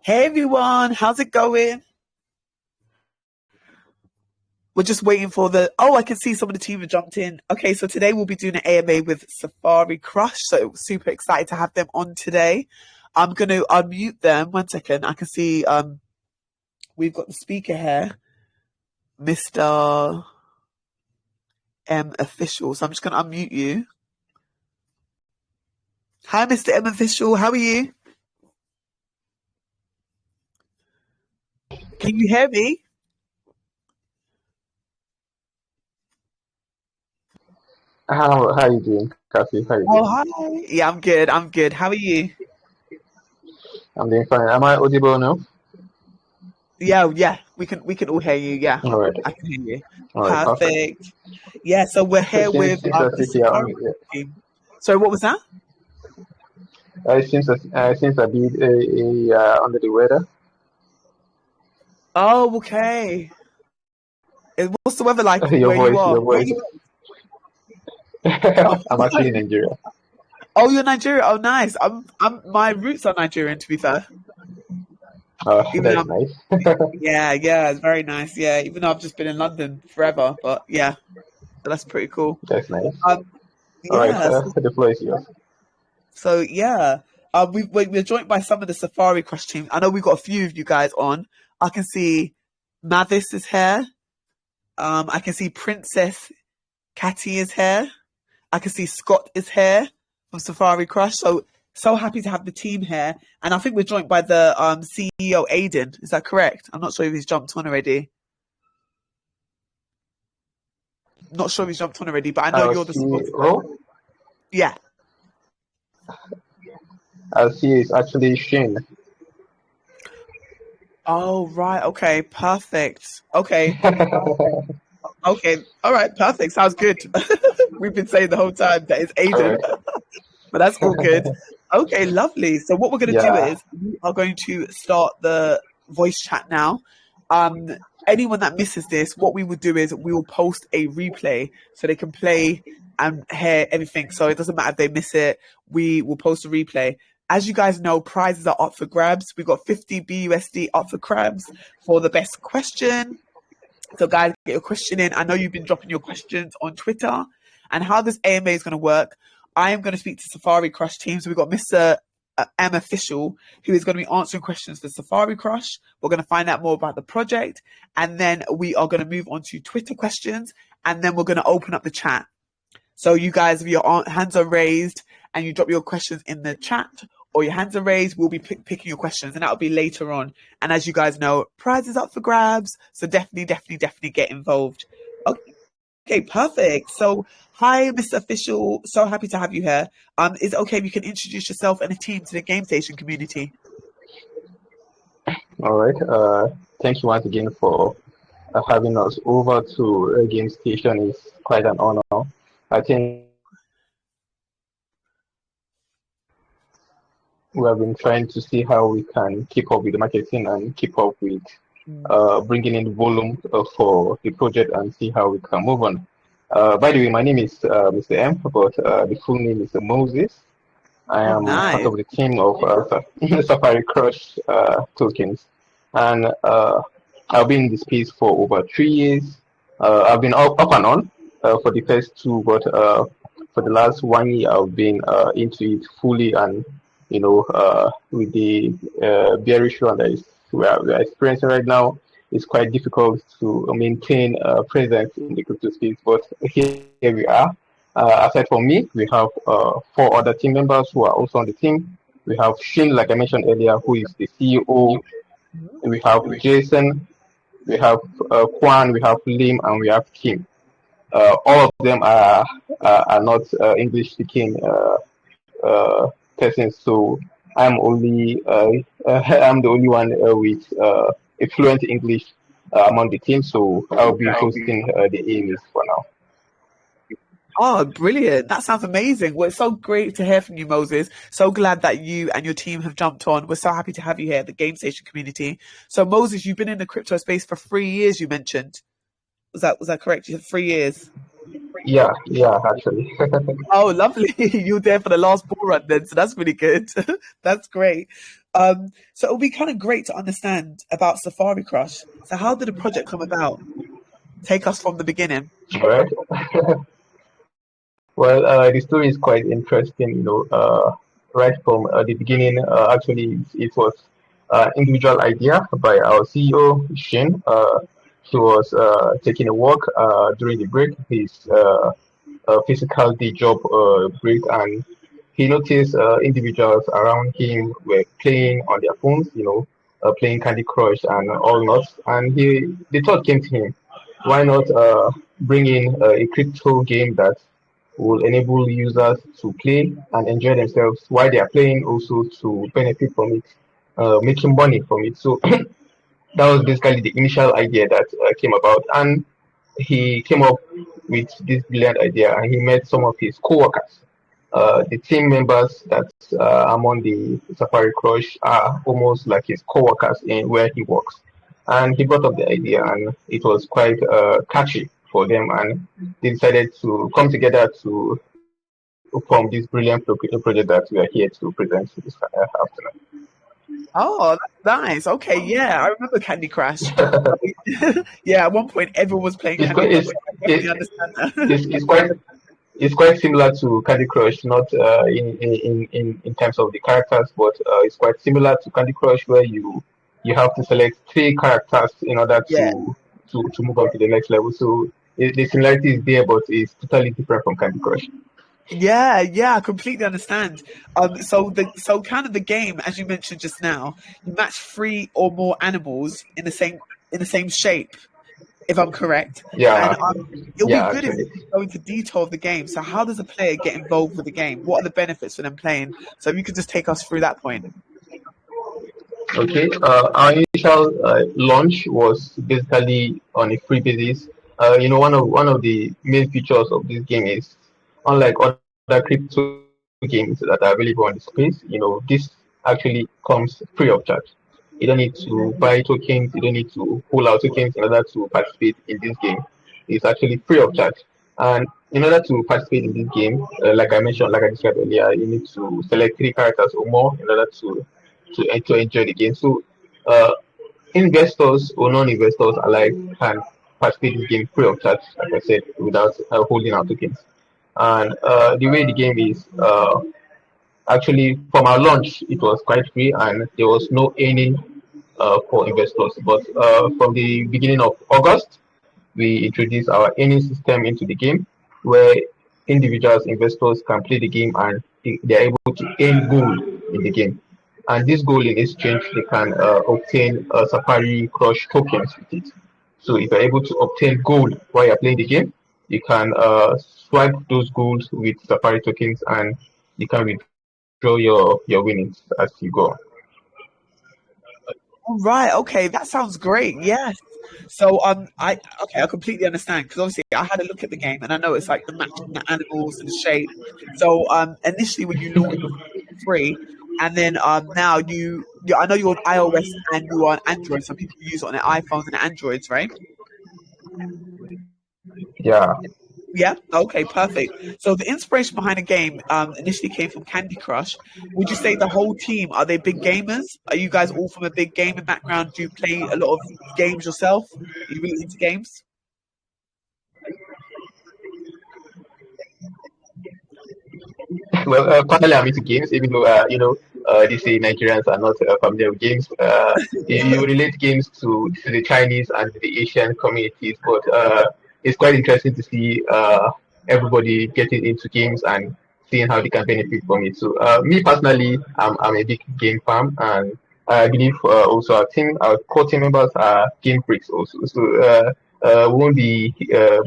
Hey everyone, how's it going? We're just waiting for I can see some of the team have jumped in. Okay, so today we'll be doing an AMA with SafariCrush, so super excited to have them on today. I'm going to unmute them. 1 second. I can see we've got the speaker here, Mr. M Official. So I'm just going to unmute you. Hi, Mr. M Official. How are you? Can you hear me? How are you doing, Kathy? How are you Oh, doing? hi. Yeah, I'm good. I'm good. How are you? I'm doing fine. Am I audible now? Yeah. We can all hear you. Yeah, All right. I can hear you. All right. Perfect. Perfect. Yeah, so we're here with Seems as the if you are on. Safari team. Sorry, what was that? It seems a bit under the weather. Oh, okay. What's the weather like Your where you voice, are? your Where voice. you? Oh, I'm actually in Nigeria. oh, you're Nigeria. Oh, nice. My roots are Nigerian, to be fair. Even though That's nice. yeah, it's very nice. Yeah, even though I've just been in London forever, but yeah, so that's pretty cool. That's nice. Um, All right. yeah. The floor is yours. So yeah, we're joined by some of the SafariCrush team. I know we've got a few of you guys on. I can see Mavis is here. I can see Princess Catty is here. I can see Scott is here from SafariCrush. So happy to have the team here. And I think we're joined by the CEO Aiden. Is that correct? I'm not sure if he's jumped on already. Not sure if he's jumped on already, but I know Our you're the spokesperson. CEO, Yeah. our CEO is actually Shane. Oh right. Okay. Perfect. Okay. Okay. All right. Perfect. Sounds good. We've been saying the whole time that it's All Aiden, right. but that's all good. Okay. Lovely. So what we're going to do Yeah. is we are going to start the voice chat now. Um, Anyone that misses this, what we would do is we will post a replay so they can play and hear everything. So it doesn't matter if they miss it. We will post a replay. As you guys know, prizes are up for grabs. We've got 50 BUSD up for grabs for the best question. So, guys, get your question in. I know you've been dropping your questions on Twitter. And how this AMA is going to work, I am going to speak to SafariCrush team. So, we've got Mr. M Official, who is going to be answering questions for SafariCrush. We're going to find out more about the project. And then we are going to move on to Twitter questions. And then we're going to open up the chat. So, you guys, if your hands are raised and you drop your questions in the chat, or your hands are raised, we'll be picking your questions, and that'll be later on. And as you guys know, prizes up for grabs, so definitely get involved. Okay, perfect. So, hi, Mr. Official. So happy to have you here. Is it okay if you can introduce yourself and a team to the GameStation community? All right. Thank you once again for having us over to GameStation. Is quite an honor. I think we have been trying to see how we can keep up with the marketing and keep up with bringing in volume for the project and see how we can move on. By the way, my name is Mr. M, but the full name is Moses. I Oh, am part nice. of the team of SafariCrush tokens, and I've been in the space for over 3 years. I've been up and on for the first two, but for the last 1 year, I've been into it fully, and with the bearish run that is we are experiencing right now, it's quite difficult to maintain presence in the crypto space. But here we are. Aside from me, we have 4 other team members who are also on the team. We have Shin, like I mentioned earlier, who is the CEO. We have Jason, we have Kwan, we have Lim, and we have Kim. All of them are not English speaking persons, so I'm only I'm the only one with a fluent English among the team. So I'll be hosting the AMAs for now. Oh, brilliant. That sounds amazing. Well, it's so great to hear from you, Moses. So glad that you and your team have jumped on. We're so happy to have you here at the GameStation community. So, Moses, you've been in the crypto space for 3 years, you mentioned. Was that correct? You said 3 years. Yeah, actually. Oh, lovely. You were there for the last bull run then, so that's really good. That's great. So it'll be kind of great to understand about Safari Crush. So how did the project come about? Take us from the beginning. All right. Well, the story is quite interesting. Right from the beginning, actually, it was individual idea by our CEO, Shin. He was taking a walk during the break, his physical day job break, and he noticed individuals around him were playing on their phones, playing Candy Crush and all not. And the thought came to him, why not bring in a crypto game that will enable users to play and enjoy themselves while they are playing, also to benefit from it, making money from it. So that was basically the initial idea that came about, and he came up with this brilliant idea, and he met some of his co-workers. The team members that among the Safari Crush are almost like his co-workers in where he works, and he brought up the idea, and it was quite catchy for them, and they decided to come together to form this brilliant project that we are here to present this afternoon. Oh, that's nice. Okay, yeah, I remember Candy Crush. Yeah, at one point everyone was playing It's Candy quite, Crush. it's, So I it, definitely understand that. it's quite it's quite similar to Candy Crush, not in terms of the characters, but it's quite similar to Candy Crush, where you have to select three characters in order Yeah. to move on to the next level. So the similarity is there, but it's totally different from Candy Crush. Yeah, yeah, I completely understand. So kind of the game, as you mentioned just now, you match three or more animals in the same shape, if I'm correct. And Yeah, it'll be yeah, good if actually. you go into detail of the game. So how does a player get involved with the game? What are the benefits for them playing? So if you could just take us through that point. Okay, our initial launch was basically on a free basis. One of the main features of this game is, unlike other crypto games that are available on the space, this actually comes free of charge. You don't need to buy tokens, you don't need to pull out tokens in order to participate in this game. It's actually free of charge. And in order to participate in this game, like I mentioned, like I described earlier, you need to select three characters or more in order to enjoy the game. So uh, investors or non-investors alike can participate in the game free of charge, like I said, without holding out tokens. And the way the game is, actually, from our launch, it was quite free and there was no earning for investors. But from the beginning of August, we introduced our earning system into the game, where individuals, investors can play the game and they are able to earn gold in the game. And this gold in exchange, they can obtain Safari Crush tokens with it. So if you're able to obtain gold while you're playing the game, you can swipe those golds with Safari tokens and you can withdraw your winnings as you go. All right. Okay, that sounds great. Yes. So I completely understand because obviously I had a look at the game and I know it's like the matching the animals and the shape. So initially when you launched it was free, and then now I know you're on iOS and you're on Android. Some people use it on their iPhones and Androids, right? Yeah. Yeah. Okay. Perfect. So the inspiration behind the game initially came from Candy Crush. Would you say the whole team are they big gamers? Are you guys all from a big gaming background? Do you play a lot of games yourself? Are you really into games? Well, personally, I'm into games, even though they say Nigerians are not familiar with games. You relate games to the Chinese and the Asian communities, but it's quite interesting to see everybody getting into games and seeing how they can benefit from it. So, me personally, I'm a big game fan, and I believe also our core team members are game freaks also. So. We won't be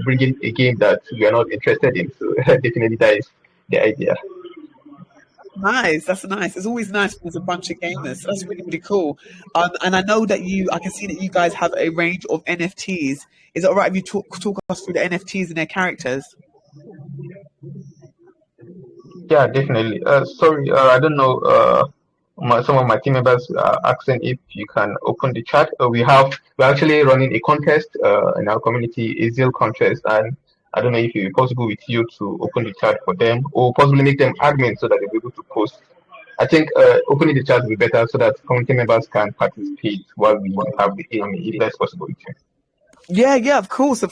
bringing a game that we are not interested in. So definitely that is the idea. Nice, that's nice. It's always nice when there's a bunch of gamers. That's really, really cool. And I know that I can see that you guys have a range of NFTs. Is it all right if you talk us through the NFTs and their characters? Yeah, definitely. Sorry, I don't know. Some of my team members are asking if you can open the chat. We're actually running a contest in our community, a zeal contest, and I don't know if it's possible with you to open the chat for them or possibly make them admin so that they'll be able to post. I think opening the chat will be better so that community members can participate while we have the AMA, if that's possible with you. Yeah, of course.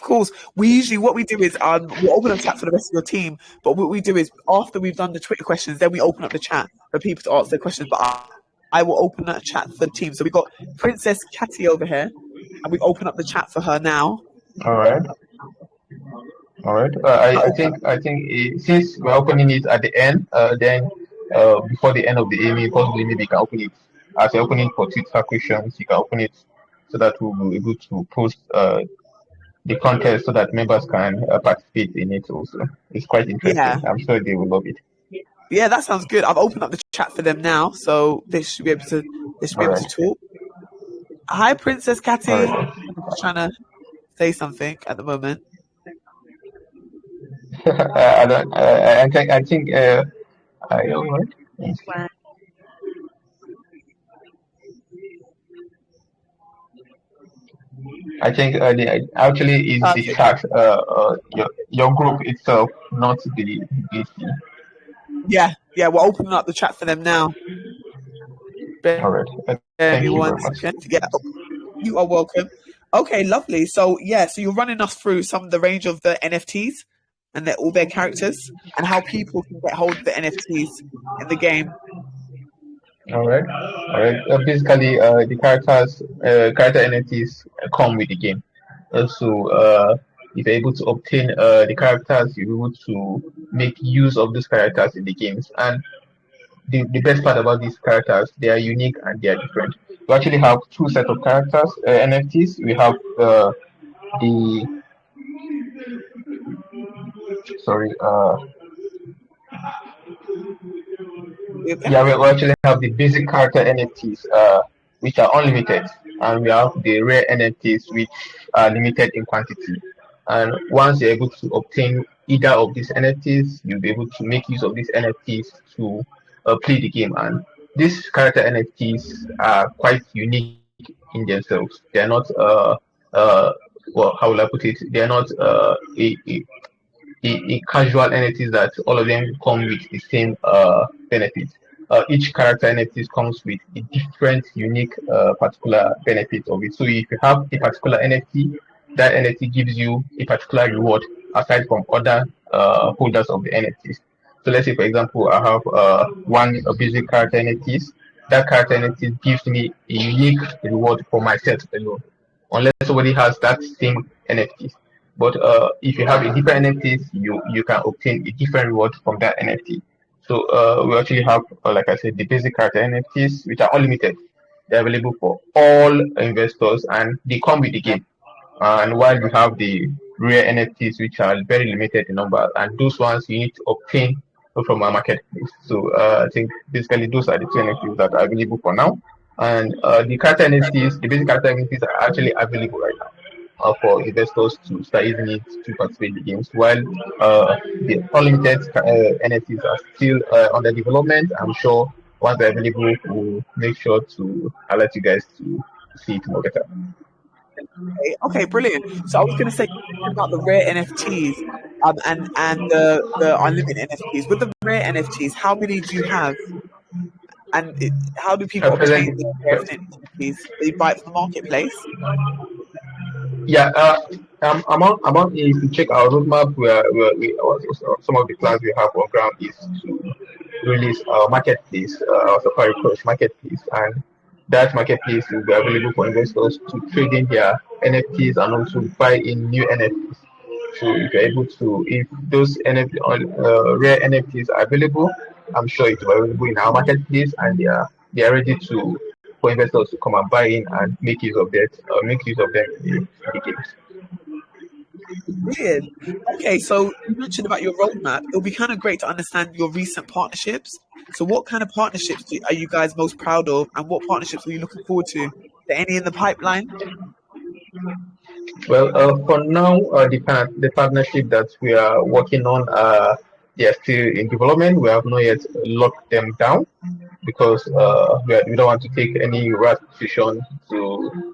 We usually, what we do is we'll open a chat for the rest of your team, but what we do is after we've done the Twitter questions, then we open up the chat for people to ask their questions. But I will open that chat for the team. So we've got Princess Catty over here, and we've opened up the chat for her now. All right. I think since we're opening it at the end, then before the end of the AMA, possibly maybe you can open it as you're opening for Twitter questions. You can open it so that we'll be able to post the contest so that members can participate in it also. It's quite interesting. Yeah. I'm sure they will love it. Yeah, that sounds good. I've opened up the chat for them now, so they should be able to talk. Hi, Princess Catty. Right. I'm just trying to say something at the moment. I think I don't know. I think actually is the chat, your group itself, not the DC. Yeah, we're opening up the chat for them now. All right. Thank you very much. Yeah, you are welcome. Okay, lovely. So you're running us through some of the range of the NFTs and all their characters and how people can get hold of the NFTs in the game. All right. Basically, the character NFTs come with the game. So, if you're able to obtain the characters, you're able to make use of those characters in the games. And the best part about these characters, they are unique and they are different. We actually have two sets of characters, NFTs. We have we actually have the basic character NFTs, which are unlimited, and we have the rare NFTs, which are limited in quantity. And once you're able to obtain either of these NFTs, you'll be able to make use of these NFTs to play the game. And these character NFTs are quite unique in themselves. They're not, how will I put it? They're not a casual NFTs that all of them come with the same benefits. Each character NFTs comes with a different, unique, particular benefit of it. So if you have a particular NFT, that NFT gives you a particular reward aside from other holders of the NFTs. So let's say, for example, I have one basic character NFTs. That character NFT gives me a unique reward for myself alone, unless somebody has that same NFT. But if you have a different NFTs, you can obtain a different reward from that NFT. So we actually have, like I said, the basic character NFTs, which are unlimited. They're available for all investors, and they come with the game. And while you have the rare NFTs, which are very limited in number, and those ones you need to obtain from our marketplace. So I think basically those are the two NFTs that are available for now. And the character NFTs, the basic character NFTs are actually available right now for investors to start using it to participate in the games, while the unlimited NFTs are still under development. I'm sure once they're available, we'll make sure to alert you guys to see it more better. Okay, brilliant. So I was going to say about the rare NFTs and the unlimited NFTs. With the rare NFTs, how many do you have? And how do people obtain the rare NFTs? They buy it from the marketplace? Yeah, among if you check our roadmap, where we some of the plans we have on ground is to release our marketplace, our SafariCrush marketplace, and that marketplace will be available for investors to trade in their NFTs and also buy in new NFTs. So if you're able to, if those rare NFTs are available, I'm sure it will be available in our marketplace, and they are ready for investors to come and buy in and make use of them in the games. Brilliant. Okay, so you mentioned about your roadmap. It'll be kind of great to understand your recent partnerships. So what kind of partnerships are you guys most proud of, and what partnerships are you looking forward to? Are there any in the pipeline? Well, for now, the partnership that we are working on, they are still in development. We have not yet locked them down because we don't want to take any rash decision to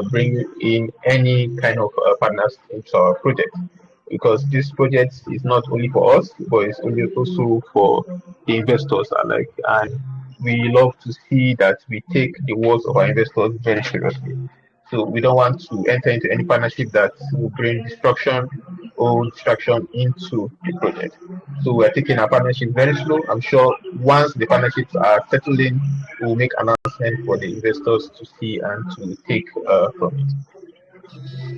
bring in any kind of partners into our project. because this project is not only for us, but it's only also for the investors alike. And we love to see that we take the words of our investors very seriously. So we don't want to enter into any partnership that will bring destruction or distraction into the project. So we're taking our partnership very slow. I'm sure once the partnerships are settling, we'll make announcement for the investors to see and to take from it.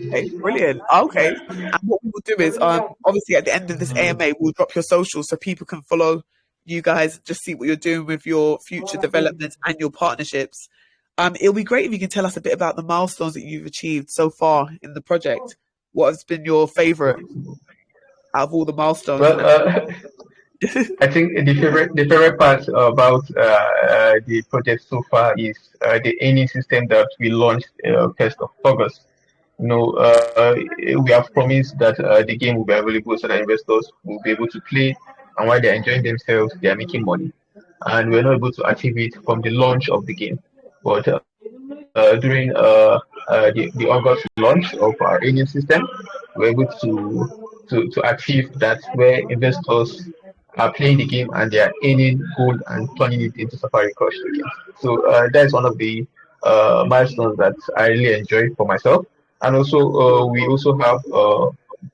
Okay, brilliant. Okay, and what we will do is, obviously at the end of this AMA, we'll drop your socials so people can follow you guys, just see what you're doing with your future developments and your partnerships. It'll be great if you can tell us a bit about the milestones that you've achieved so far in the project. What has been your favorite out of all the milestones? Well, I think the favorite part about the project so far is the any system that we launched 1st of August. We have promised that the game will be available so that investors will be able to play, and while they're enjoying themselves, they are making money. And we're not able to achieve it from the launch of the game, but during the August launch of our alien system, we're able to achieve that where investors are playing the game and they are earning gold and turning it into SafariCrush tokens. So that's one of the milestones that I really enjoy for myself. And also, we also have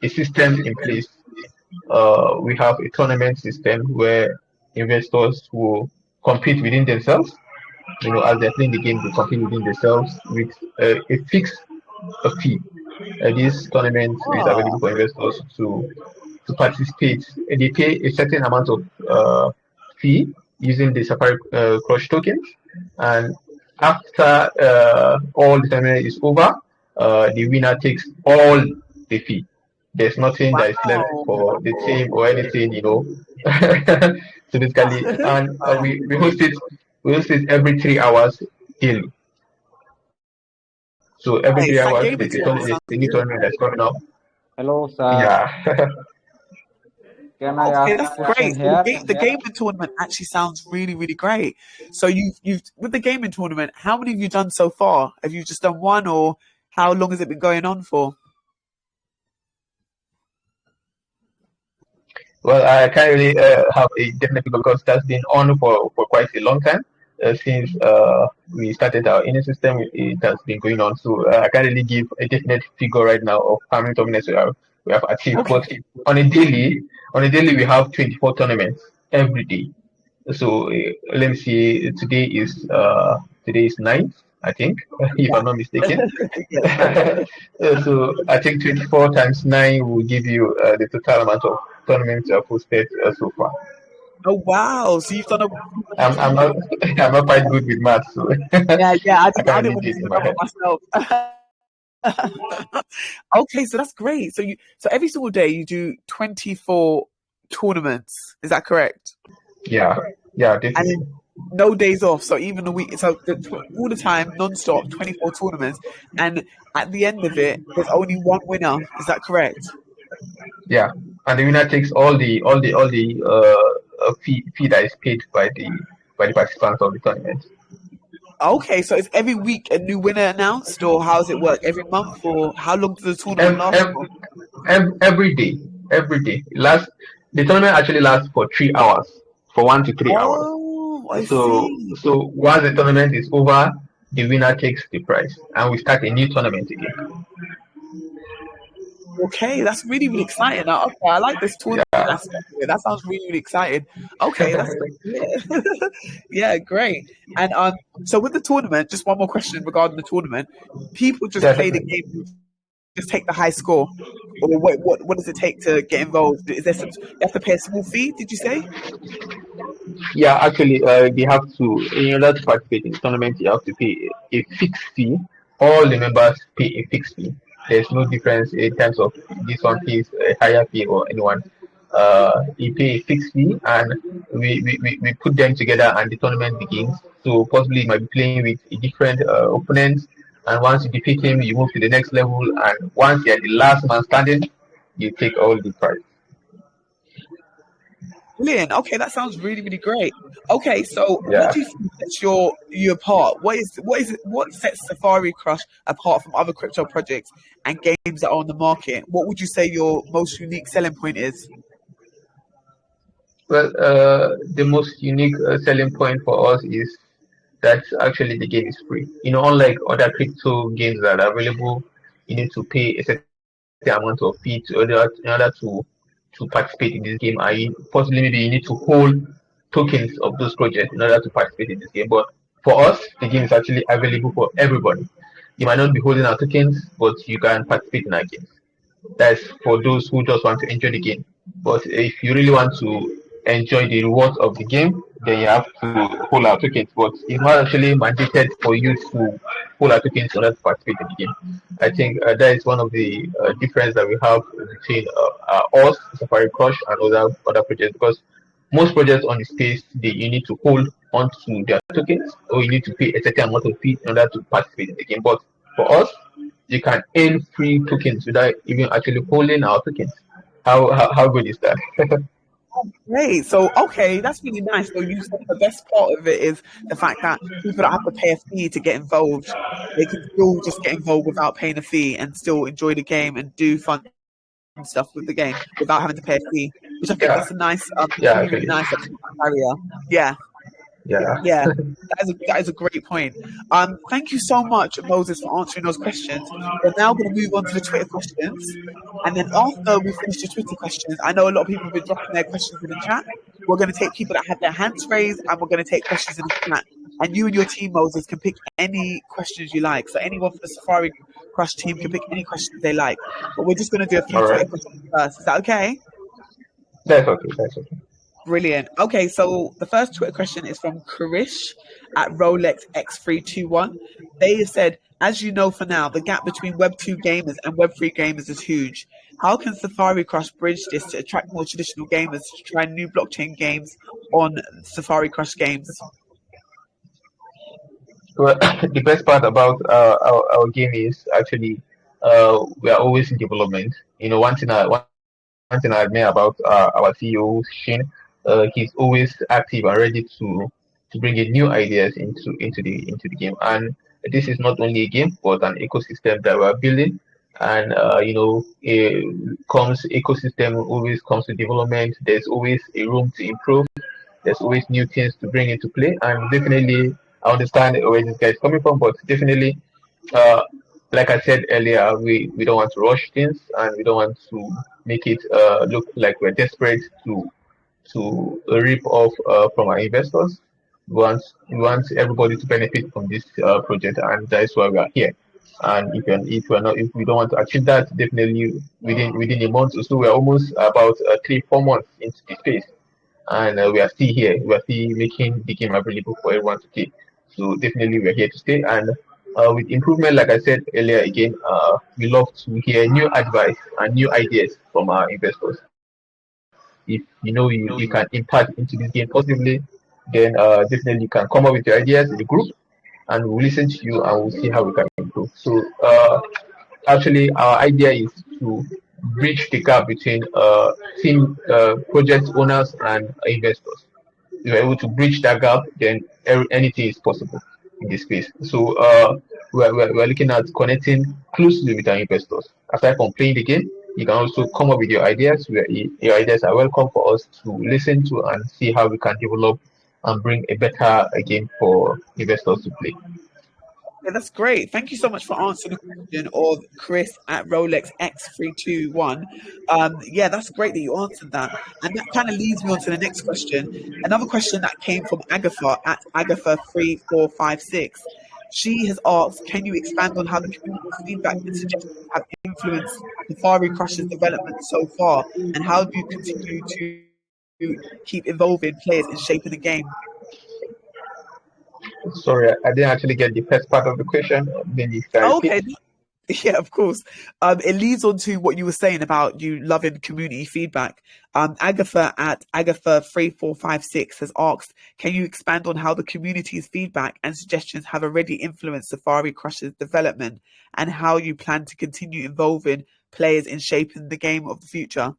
a system in place. We have a tournament system where investors will compete within themselves. As they're playing the game, they compete within themselves with a fixed fee. This tournament is available for investors to participate. They pay a certain amount of fee using the Safari Crush tokens, and after all the tournament is over, the winner takes all the fee. There's nothing that is left for the team or anything. So basically, and we host it every 3 hours daily. So every 3 hours, there's a new tournament that's coming up. Hello, sir. Yeah. Can I Okay, ask that's a question great. So here? the gaming tournament actually sounds really, really great. So you've with the gaming tournament, how many have you done so far? Have you just done one, or how long has it been going on for? Well, I can't really have a definite figure because that's been on for quite a long time. Since we started our inner system, it has been going on. So I can't really give a definite figure right now of how many tournaments we have achieved. Okay. But on a daily, we have 24 tournaments every day. So let me see. Today is 9th, I think, if I'm not mistaken. So I think 24 times 9 will give you the total amount of tournaments you have hosted so far. Oh wow! So you've done a I'm not I'm not quite good with math, so yeah. I I can't didn't really want do to it do in the my number head. myself. Okay, so that's great. So every single day you do 24 tournaments. Is that correct? Yeah, yeah, And definitely. then no days off. So even the week, so all the time, non-stop, 24 tournaments. And at the end of it, there's only one winner. Is that correct? Yeah, and the winner takes all the fee that is paid by the participants of the tournament. Okay, so is every week a new winner announced, or how does it work? Every month, or how long does the tournament Ev- last ev- for? every day, every day. The tournament actually lasts for 3 hours, for 1 to 3 hours. Oh, I So see. so once the tournament is over, the winner takes the prize, and we start a new tournament again. Okay, that's really, really exciting. Okay, I like this tournament Yeah. aspect of it. That sounds really, really exciting. Okay, that's great. Yeah, yeah, great. And so with the tournament, just one more question regarding the tournament. People just play the Definitely. game, just take the high score, or what does it take to get involved? Is there some you have to pay a small fee? Did you say? Yeah, actually, they have to, in order to participate in the tournament, you have to pay a fixed fee. All the members pay a fixed fee. There's no difference in terms of this one pays a higher fee or anyone. You pay a fixed fee, and we put them together, and the tournament begins. So possibly you might be playing with a different opponent, and once you defeat him, you move to the next level, and once you're the last man standing, you take all the prize. Brilliant. Okay, that sounds really, really great. Okay, so what Yeah. do you think sets you apart? What sets Safari Crush apart from other crypto projects and games that are on the market? What would you say your most unique selling point is? Well, the most unique selling point for us is that actually the game is free. Unlike other crypto games that are available, you need to pay a certain amount of fee in order to participate in this game. And possibly maybe you need to hold tokens of those projects in order to participate in this game. But for us, the game is actually available for everybody. You might not be holding our tokens, but you can participate in our games. That's for those who just want to enjoy the game. But if you really want to enjoy the rewards of the game, then you have to hold our tokens. But it's not actually mandated for you to hold our tokens in order to participate in the game. I think that is one of the difference that we have between us, Safari Crush, and other projects. Because most projects on the space, you need to hold onto their tokens, or you need to pay a certain amount of fee in order to participate in the game. But for us, you can earn free tokens without even actually holding our tokens. How good is that? Great. So, okay, that's really nice. So you said the best part of it is the fact that people don't have to pay a fee to get involved. They can still just get involved without paying a fee and still enjoy the game and do fun stuff with the game without having to pay a fee, which I think Yeah, that's a nice, yeah, really, really actually, nice barrier. Yeah. yeah. Yeah, that is a great point. Thank you so much, Moses, for answering those questions. We're now going to move on to the Twitter questions, and then after we finish the Twitter questions, I know a lot of people have been dropping their questions in the chat. We're going to take people that have their hands raised, and we're going to take questions in the chat. And you and your team, Moses, can pick any questions you like. So anyone from the Safari Crush team can pick any questions they like. But we're just going to do a few All Twitter right, questions first. Is that okay? that's okay. That's okay. Brilliant. Okay, so the first Twitter question is from Kurish at Rolex X321. They said, as you know for now, the gap between Web2 gamers and Web3 gamers is huge. How can Safari Crush bridge this to attract more traditional gamers to try new blockchain games on Safari Crush games? Well, the best part about our game is actually we are always in development. One thing I admire about our CEO Shin, he's always active and ready to bring in new ideas into the game. And this is not only a game, but an ecosystem that we are building. And comes ecosystem always comes to development. There's always a room to improve. There's always new things to bring into play, and definitely I understand where this guy is coming from, but definitely uh, like I said earlier, we don't want to rush things and we don't want to make it look like we're desperate to rip off from our investors. We want everybody to benefit from this project, and that is why we are here. And if we don't want to achieve that, definitely within a month or so, we're almost about 3 4 months into the space, and we are still here. We are still making the game available for everyone to play. So definitely we are here to stay. And with improvement, like I said earlier, again, we love to hear new advice and new ideas from our investors. If you can impact into this game positively, then definitely you can come up with your ideas in the group, and we'll listen to you and we'll see how we can improve. So actually, our idea is to bridge the gap between team project owners and investors. If we're able to bridge that gap, then anything is possible in this space. So we're looking at connecting closely with our investors. Aside from playing the game, you can also come up with your ideas. Your ideas are welcome for us to listen to and see how we can develop and bring a better game for investors to play. Yeah, that's great. Thank you so much for answering the question of Chris at Rolex X321. Yeah, that's great that you answered that. And that kind of leads me on to the next question. Another question that came from Agatha at Agatha3456. She has asked, can you expand on how the community feedback and suggestions have influenced Safari Crush's development so far? And how do you continue to keep involving players in shaping the game? Sorry, I didn't actually get the first part of the question. Then you can repeat. Okay, yeah, of course. It leads on to what you were saying about you loving community feedback. Agatha at Agatha3456 has asked, can you expand on how the community's feedback and suggestions have already influenced Safari Crush's development and how you plan to continue involving players in shaping the game of the future?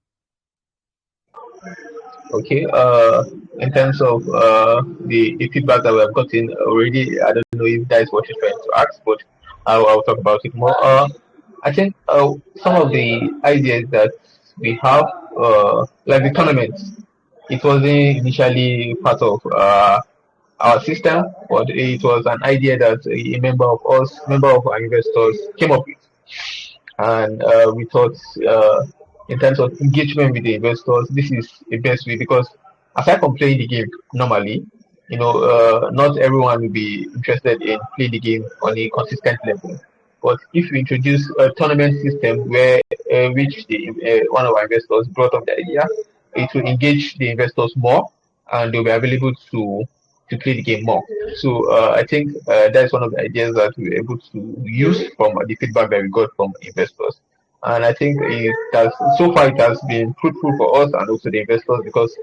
Okay. In terms of the feedback that we have gotten already, I don't know if that is what you're trying to ask, but I'll talk about it more. I think some of the ideas that we have, like the tournaments, it wasn't initially part of our system, but it was an idea that a member of our investors came up with. And we thought, in terms of engagement with the investors, this is the best way because aside from playing the game normally, not everyone will be interested in playing the game on a consistent level. But if we introduce a tournament system where which one of our investors brought up the idea, it will engage the investors more, and they'll be available to play the game more. So I think that's one of the ideas that we were able to use from the feedback that we got from investors. And I think so far it has been fruitful for us and also the investors because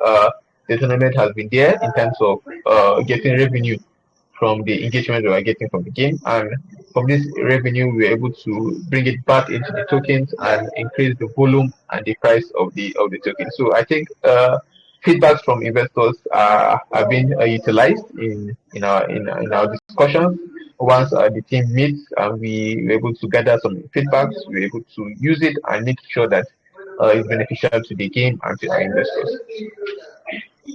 the tournament has been there in terms of getting revenue from the engagement we are getting from the game. And from this revenue, we were able to bring it back into the tokens and increase the volume and the price of the token. So I think feedbacks from investors are being utilized in our discussions. Once the team meets and we were able to gather some feedbacks, we were able to use it and make sure that it's beneficial to the game and to the investors.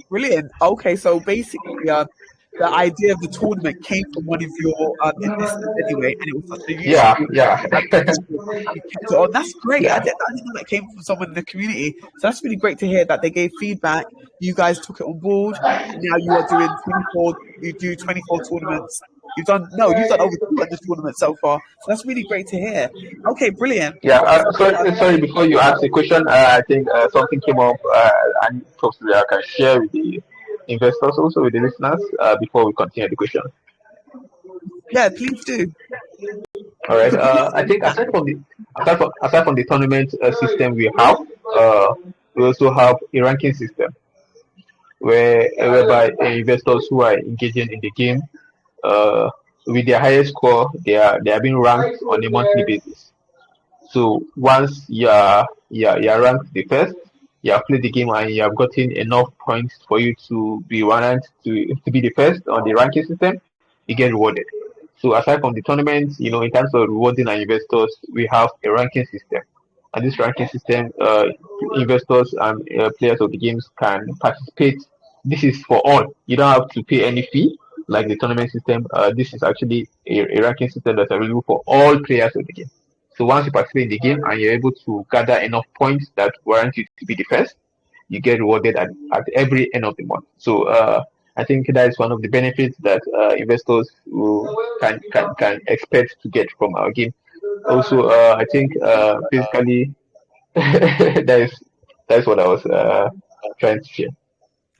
Brilliant. Okay, so basically, the idea of the tournament came from one of your investors anyway, and it was such a Yeah, useful yeah, you kept it on. That's great. yeah. I didn't know that came from someone in the community. So that's really great to hear that they gave feedback. You guys took it on board, and now you are doing 24. You do 24 tournaments. You've done over 200 tournaments so far. So that's really great to hear. Okay, brilliant. Yeah, So, sorry, before you ask the question, I think something came up and possibly I can share with the investors also with the listeners before we continue the question. yeah, please do. All right. So please I do think that. aside from the tournament system we have, uh, we also have a ranking system whereby investors who are engaging in the game uh, with their highest score, they are being ranked on a monthly basis. So once you're ranked the first, you have played the game and you have gotten enough points for you to be ranked to be the first on the ranking system, you get rewarded. So aside from the tournament, in terms of rewarding our investors, we have a ranking system. And this ranking system, investors and players of the games can participate. This is for all. You don't have to pay any fee like the tournament system. This is actually a ranking system that's available for all players of the game. So once you participate in the game and you're able to gather enough points that warrant you to be the first, you get rewarded at every end of the month. So I think that is one of the benefits that investors can expect to get from our game. Also, I think basically that is what I was trying to share.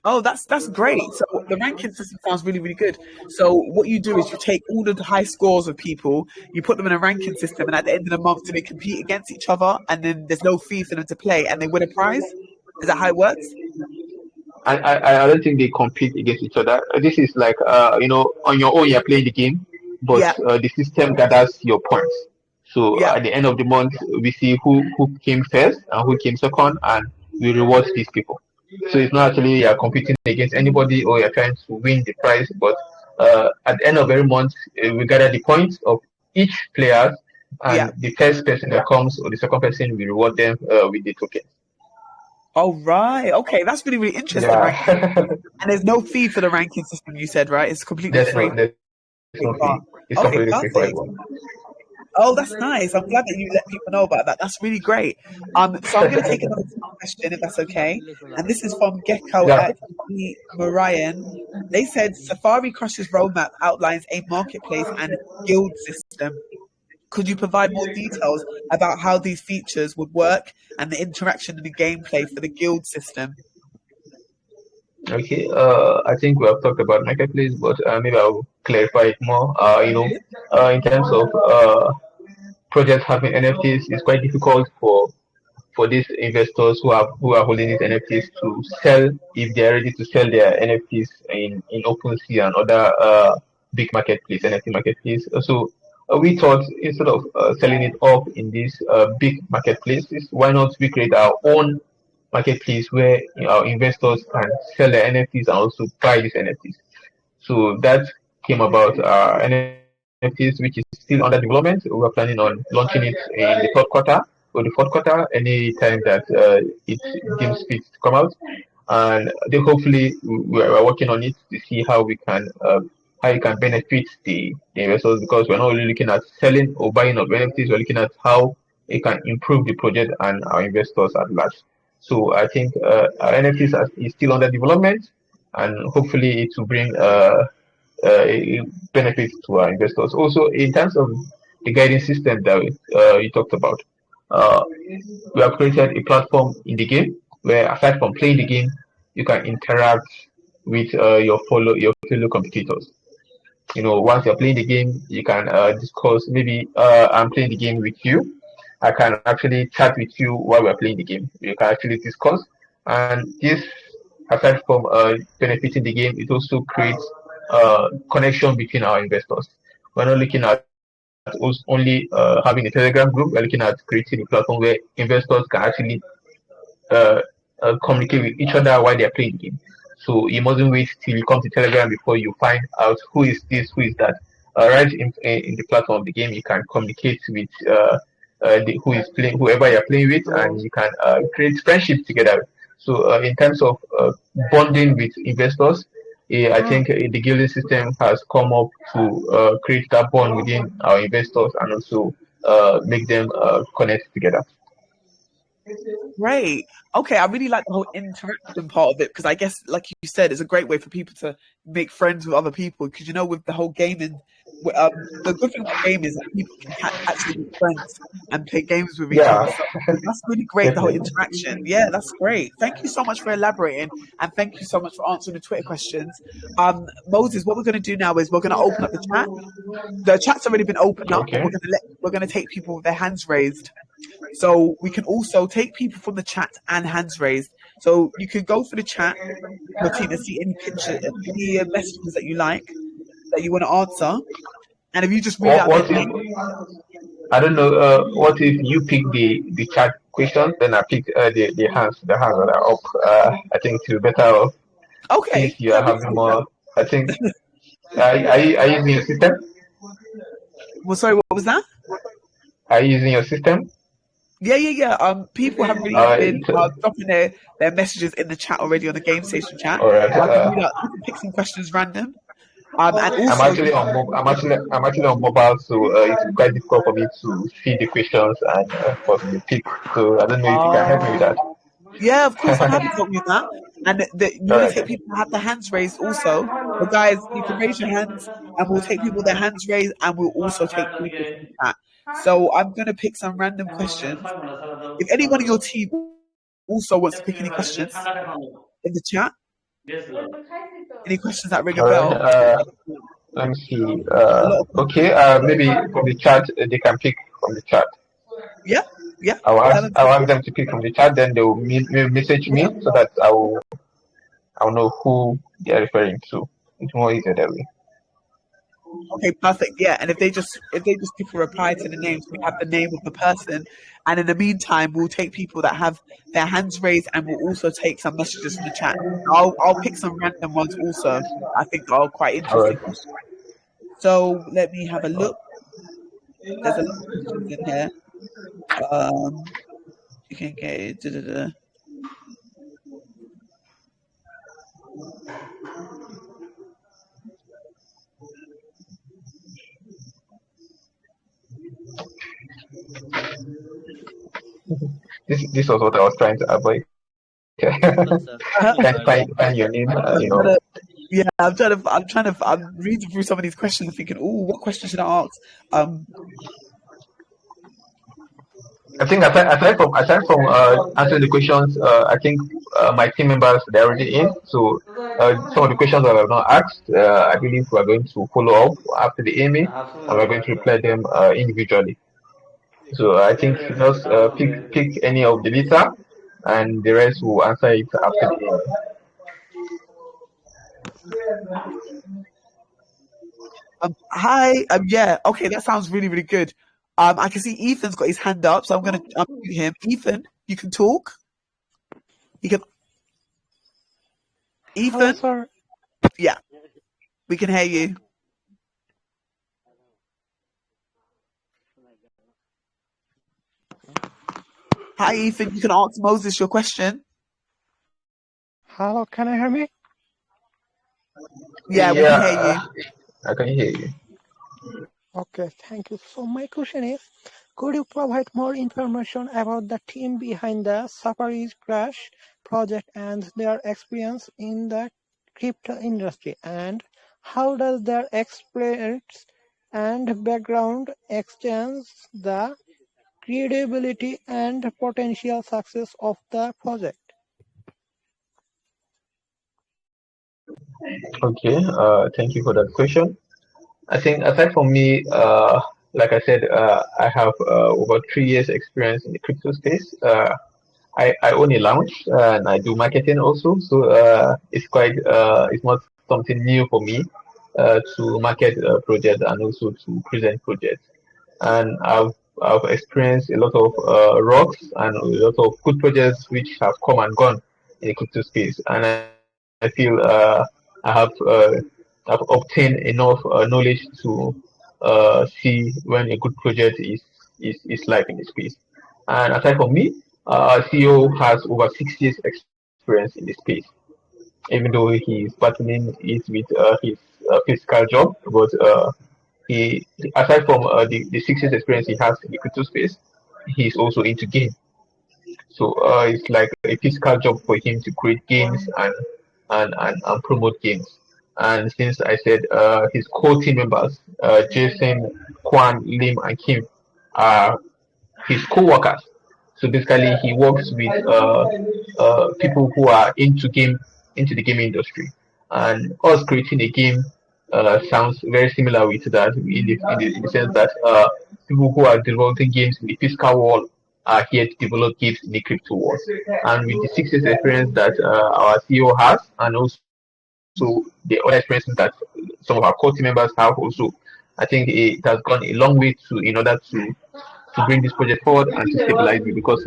Oh, that's great. So the ranking system sounds really, really good. So what you do is you take all of the high scores of people, you put them in a ranking system, and at the end of the month, do they compete against each other? And then there's no fee for them to play, and they win a prize. Is that how it works? I don't think they compete against each other. This is like on your own you're playing the game, but Yeah, the system gathers your points. So yeah. at the end of the month, we see who came first and who came second, and we reward these people. So it's not actually you're competing against anybody or you're trying to win the prize, but at the end of every month, we gather the points of each player, Yeah. and the first person that comes or the second person, we reward them with the token. Oh, right. Okay, that's really, really interesting, right? Yeah, And there's no fee for the ranking system, you said, right? It's completely there's free. no there's no Great fee. part. It's Okay, completely free for perfect. everyone. Oh, that's nice. I'm glad that you let people know about that. That's really great. So I'm going to take another question, if that's okay. And this is from Gecko Yeah. at Marian. They said Safari Crush's roadmap outlines a marketplace and guild system. Could you provide more details about how these features would work and the interaction and the gameplay for the guild system? Okay, I think we have talked about marketplace, but maybe I'll clarify it more. In terms of projects having NFTs, it's quite difficult for these investors who are holding these NFTs to sell if they are ready to sell their NFTs in OpenSea and other big marketplace, NFT marketplace. So we thought instead of selling it off in these big marketplaces, why not we create our own marketplace where our investors can sell their NFTs and also buy these NFTs. So that came about NFTs, which is still under development. We're planning on launching it in the third quarter or the fourth quarter, any time that it deems fit to come out. And they hopefully we're working on it to see how you can benefit the investors, because we're not only looking at selling or buying of NFTs, we're looking at how it can improve the project and our investors at large. So I think our NFTs is still under development, and hopefully it will bring benefits to our investors. Also, in terms of the guiding system that you talked about, uh, we have created a platform in the game where, aside from playing the game, you can interact with your fellow competitors. Once you're playing the game, you can discuss. Maybe I'm playing the game with you. I can actually chat with you while we're playing the game. You can actually discuss, and this, aside from benefiting the game, it also creates connection between our investors. We're not looking at only having a Telegram group. We're looking at creating a platform where investors can actually uh, communicate with each other while they're playing the game. So you mustn't wait till you come to Telegram before you find out who is this, who is that. Right in the platform of the game, you can communicate with who is playing, whoever you're playing with, and you can create friendships together. So in terms of bonding with investors, I think the gilding system has come up to create that bond within our investors and also make them connect together. Great. Okay, I really like the whole interaction part of it, because I guess, like you said, it's a great way for people to make friends with other people. Because with the whole gaming, the good thing about gaming is that people can actually be friends and play games with each Yeah, other. So that's really great. The whole interaction. Yeah, that's great. Thank you so much for elaborating, and thank you so much for answering the Twitter questions. Moses, what we're going to do now is we're going to open up the chat. The chat's already been opened up, but okay. we're going to take people with their hands raised. So we can also take people from the chat and hands raised. So you can go through the chat, Martina, see any picture, any messages that you like, that you want to answer. And if you just read out their What if, name. I don't know, what if you pick the chat questions, then I pick the hands that are up. I think it's better off since Okay, you yeah, are we can having do that. more. I think, are you using your system? Well, sorry, what was that? Are you using your system? Yeah. People have really Alright, been dropping their messages in the chat already on the GameStation chat. alright. So I can read out, I can pick some questions random. And also you can, I'm actually on mobile, so it's quite difficult for me to see the questions and possibly pick. So I don't know if you can help me with that. yeah, of course, I'm happy to help you with that. And we want to take Alright. people who have their hands raised also. So, guys, you can raise your hands, and we'll take people with their hands raised, and we'll also take people from the chat. So, I'm going to pick some random questions. If anyone in your team also wants to pick any questions in the chat, any questions that ring a Alright. bell, Let me see. a lot of questions. Okay. Maybe from the chat they can pick from the chat. Yeah, yeah. I'll Tell ask them to, I'll ask them to pick from the chat. Then they will message me so that I'll know who they are referring to. It's more easier that way. okay, perfect. Yeah, and if they just give a reply to the names, we have the name of the person, and in the meantime, we'll take people that have their hands raised, and we'll also take some messages from the chat. I'll pick some random ones also. I think are quite All right. interesting questions. So let me have a look. There's a lot of questions in here. Um, you can get it. Da, da, da. This was what I was trying to avoid. Hello, sir. Trying Hello, to sir. find your name. I'm trying to, yeah, I'm reading through some of these questions and thinking, oh, what question should I ask? I think aside from answering the questions, I think my team members they're already in. So some of the questions that I have not asked, I believe we are going to follow up after the AMA, and we're going to reply them individually. So I think just pick any of the later, and the rest will answer it after the AMA. Hi, yeah, okay, that sounds really, really good. I can see Ethan's got his hand up, so I'm gonna unmute him. Ethan, you can talk. You can. Ethan? Hello, sir. Yeah, we can hear you. Hi, Ethan. You can ask Moses your question. Hello, can you hear me? Yeah, we can hear you. I can hear you. Okay, thank you. So my question is, could you provide more information about the team behind the SafariCrush project and their experience in the crypto industry, and how does their experience and background extend the credibility and potential success of the project? Okay, thank you for that question. I think aside from me, like I said, I have over 3 years experience in the crypto space. I own a lounge and I do marketing also, so it's not something new for me to market projects and also to present projects. And I've experienced a lot of rocks and a lot of good projects which have come and gone in the crypto space. And I feel I I've obtained enough knowledge to see when a good project is live in the space. And aside from me, our CEO has over 6 years experience in the space, even though he's battling it with his physical job. But he, aside from the 6 years experience he has in the crypto space, he's also into game. So it's like a physical job for him to create games and promote games. And since I said his core team members, Jason, Kwan, Lim, and Kim, are his co-workers. So basically, he works with people who are into the game industry, and us creating a game sounds very similar with that in the sense that people who are developing games in the physical world are here to develop games in the crypto world. And with the 6 years experience that our CEO has, and also the other experiences that some of our core team members have also, I think it has gone a long way to in order to bring this project forward and to stabilize it because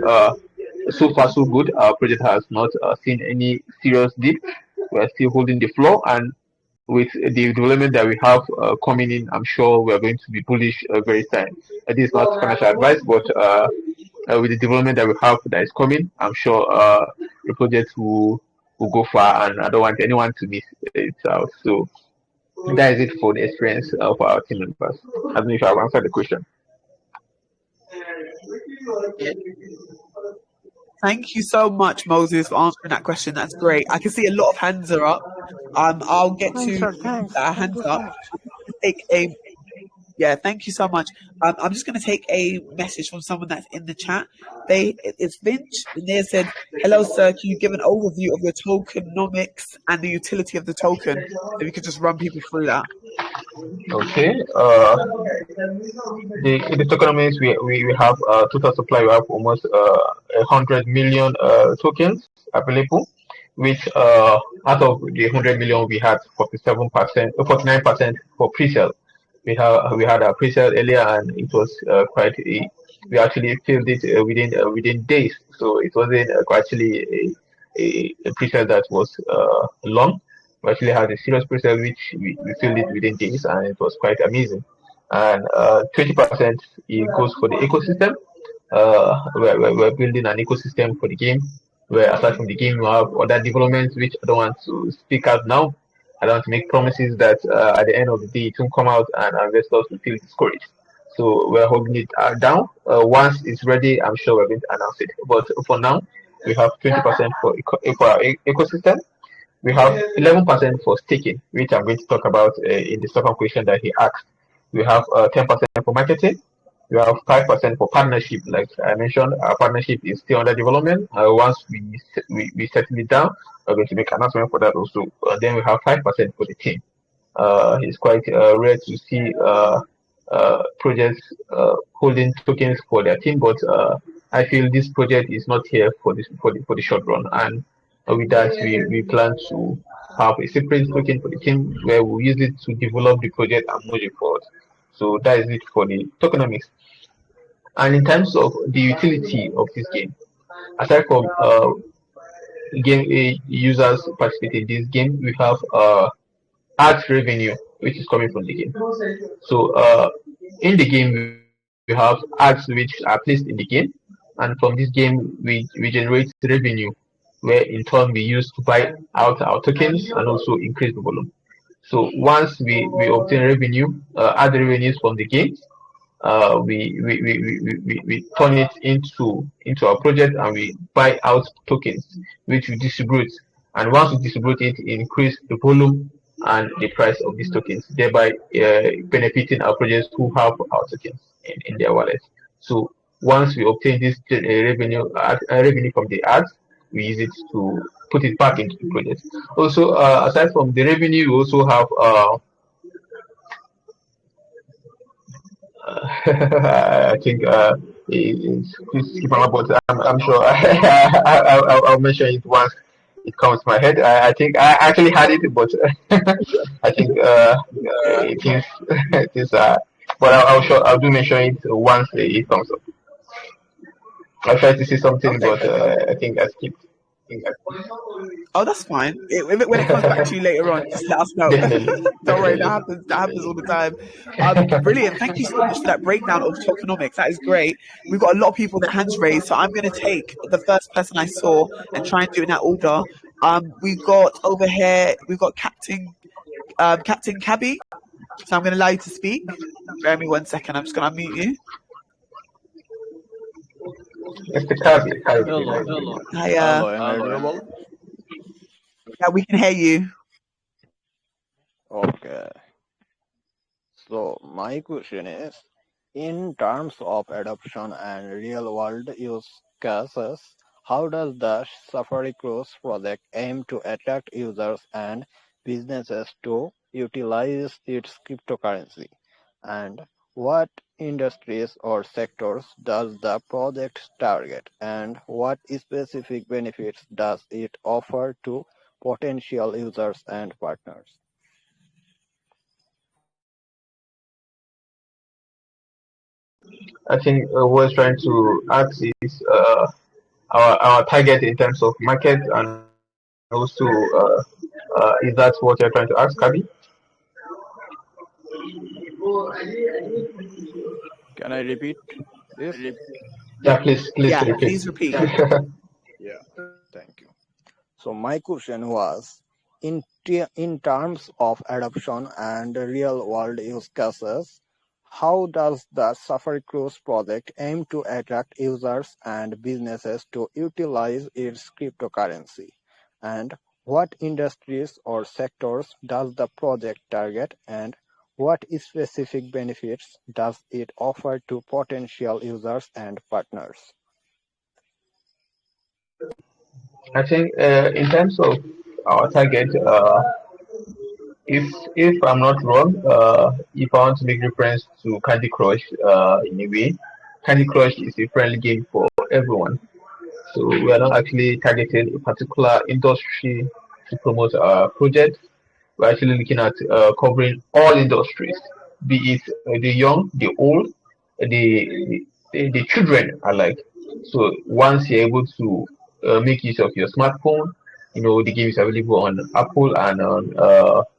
so far so good. Our project has not seen any serious dip. We're still holding the floor, and with the development that we have coming in, I'm sure we are going to be bullish very soon. This is not financial advice, but with the development that we have that is coming, I'm sure the project will go far, and I don't want anyone to miss it out. So that is it for the experience of our team members. I don't know if I've answered the question. Thank you so much, Moses, for answering that question. That's great. I can see a lot of hands are up. I'll get Thanks, to sir. Thanks. that Thank hands you so up. much. Take a Yeah, thank you so much. I'm just going to take a message from someone that's in the chat. It's Vinch, and they said, "Hello, sir. Can you give an overview of your tokenomics and the utility of the token?" If you could just run people through that. Okay. The tokenomics we have total supply. We have almost 100 million tokens available, which out of the 100 million we had 47%, 49% for pre-sale. We had a pre-sale earlier, and it was quite a. We actually filled it within days, so it wasn't actually a pre-sale that was long. We actually had a serious pre-sale which we filled it within days, and it was quite amazing. And 20% it goes for the ecosystem. We're building an ecosystem for the game, where aside from the game, we have other developments which I don't want to speak out now. I don't want to make promises that at the end of the day it won't come out and our investors will feel discouraged. So we're holding it down. Once it's ready, I'm sure we're going to announce it. But for now, we have 20% for our ecosystem. We have 11% for staking, which I'm going to talk about in the second question that he asked. We have 10% for marketing. We have 5% for partnership. Like I mentioned, our partnership is still under development. Once we settle it down, we're going to make an announcement for that also. Then we have 5% for the team. It's quite rare to see projects holding tokens for their team, but I feel this project is not here for the short run. And with that, we plan to have a separate token for the team where we use it to develop the project and move it forward. So that is it for the tokenomics. And in terms of the utility of this game, aside from game users participate in this game, we have ads revenue, which is coming from the game. So in the game, we have ads which are placed in the game, and from this game, we generate revenue, where in turn we use to buy out our tokens and also increase the volume. So once we obtain revenue, ad revenues from the game, we turn it into our project and we buy out tokens which we distribute, and once we distribute it increase the volume and the price of these tokens, thereby benefiting our projects who have our tokens in their wallet. So once we obtain this revenue from the ads, we use it to put it back into the project. Also, aside from the revenue, we also have I think it's skip on, but I'm sure I'll mention it once it comes to my head. I think I actually had it, but I think it is it is. But I'll do mention it once it comes up. I'll try to see something, Okay. but I think I skipped. Oh, that's fine. When it comes back to you later on, just let us know. Definitely. Don't worry, that Definitely. happens. That happens all the time. Brilliant. Thank you so much for that breakdown of tokenomics. That is great. We've got a lot of people that hands raised, so I'm going to take the first person I saw and try and do it in that order. We've got over here. We've got Captain Cabby. So I'm going to allow you to speak. Bear me 1 second. I'm just going to unmute you. Mr. Kazi. Hello. Hiya. Hello, am I audible? Yeah, we can hear you. Okay. So my question is, in terms of adoption and real-world use cases, how does the SafariCrush project aim to attract users and businesses to utilize its cryptocurrency? And what industries or sectors does the project target? And what specific benefits does it offer to potential users and partners? I think we're trying to ask is our target in terms of market, and also is that what you're trying to ask, Kabi? Can I repeat this? Yeah, please Yeah, repeat. please repeat. Yeah, thank you. So my question was, in terms of adoption and real-world use cases, how does the SafariCrush project aim to attract users and businesses to utilize its cryptocurrency? And what industries or sectors does the project target? And what specific benefits does it offer to potential users and partners? I think in terms of our target, if I'm not wrong, if I want to make reference to Candy Crush in a way, Candy Crush is a friendly game for everyone. So we are not actually targeting a particular industry to promote our project. We're actually looking at covering all industries, be it the young, the old, the children alike. So once you're able to make use of your smartphone, the game is available on Apple and on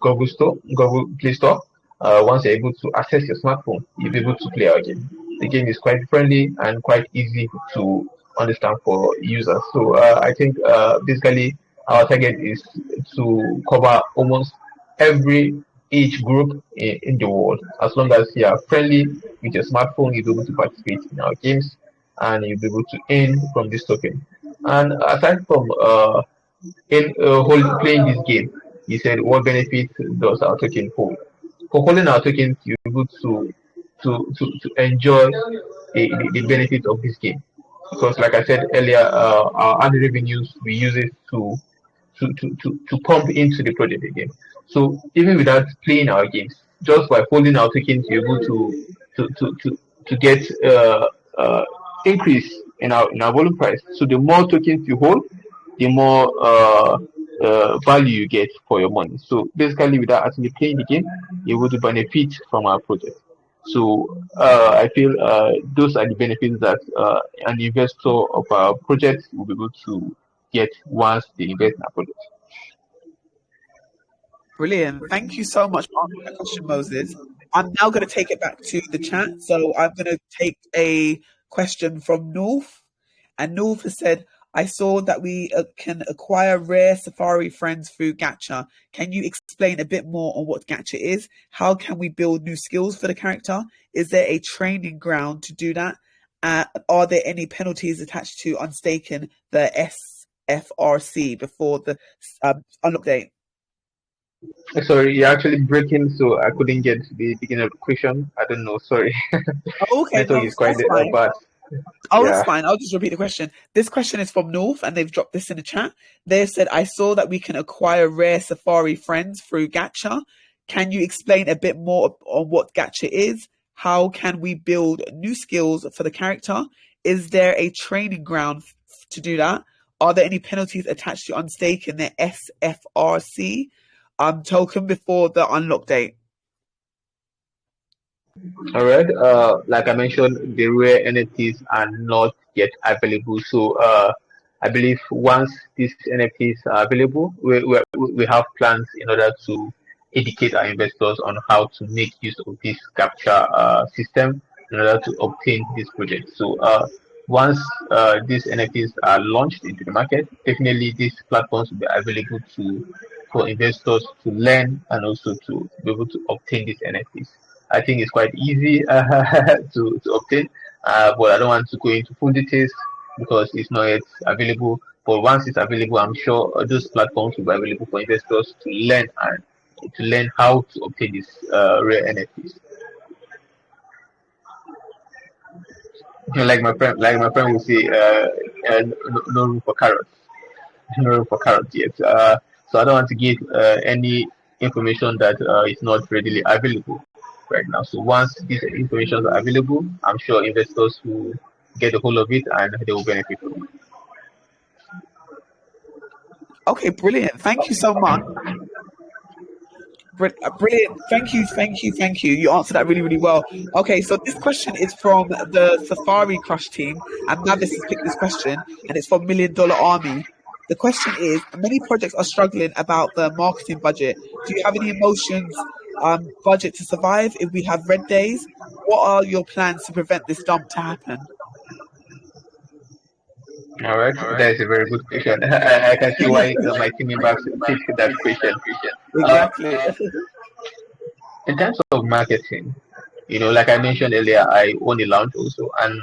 Google Play Store. Once you're able to access your smartphone, you'll be able to play our game. The game is quite friendly and quite easy to understand for users. So I think basically our target is to cover almost every age group in the world. As long as you are friendly with your smartphone, you'll be able to participate in our games and you'll be able to earn from this token. And aside from playing this game, you said what benefit does our token hold? For holding our tokens, you're able to enjoy the benefit of this game. Because like I said earlier, our ad revenues we use it to pump into the project again. So even without playing our games, just by holding our tokens, you're able to get increase in our volume price. So the more tokens you hold, the more value you get for your money. So basically, without actually playing the game, you're able to benefit from our project. So I feel those are the benefits that an investor of our project will be able to get once they invest in our product. Brilliant. Thank you so much for answering that question, Moses. I'm now going to take it back to the chat. So I'm going to take a question from North. And North has said, I saw that we can acquire rare Safari friends through Gacha. Can you explain a bit more on what Gacha is? How can we build new skills for the character? Is there a training ground to do that? Are there any penalties attached to unstaking the SFRC before the unlock date? Sorry, you're actually breaking, so I couldn't get the beginning of the question. I don't know. Sorry. Oh, okay, Network no, is quite that's fine. bad. Oh, Yeah. that's fine. I'll just repeat the question. This question is from North, and they've dropped this in the chat. They've said, I saw that we can acquire rare Safari friends through Gacha. Can you explain a bit more on what Gacha is? How can we build new skills for the character? Is there a training ground to do that? Are there any penalties attached to unstaking the SFRC token before the unlock date? All right. Like I mentioned, the rare NFTs are not yet available. So I believe once these NFTs are available, we have plans in order to educate our investors on how to make use of this capture system in order to obtain this project. So once these NFTs are launched into the market, definitely these platforms will be available for investors to learn and also to be able to obtain these NFTs. I think it's quite easy to obtain, but I don't want to go into full details because it's not yet available. But once it's available, I'm sure those platforms will be available for investors to learn and to learn how to obtain these rare NFTs. Like my friend will say, no room for carrots, no room for carrots yet. So I don't want to give any information that is not readily available right now. So once these information are available, I'm sure investors will get a hold of it and they will benefit from it. Okay, brilliant. Thank you so much. Brilliant. Thank you. You answered that really, really well. Okay, so this question is from the SafariCrush team, and Mavis has picked this question, and it's from $1 Million Army. The question is, many projects are struggling about the marketing budget. Do you have any emotions, budget to survive if we have red days? What are your plans to prevent this dump to happen? All right, that is a very good question. I can see why my team members picked that question. Exactly. In terms of marketing, like I mentioned earlier, I own a lounge also, and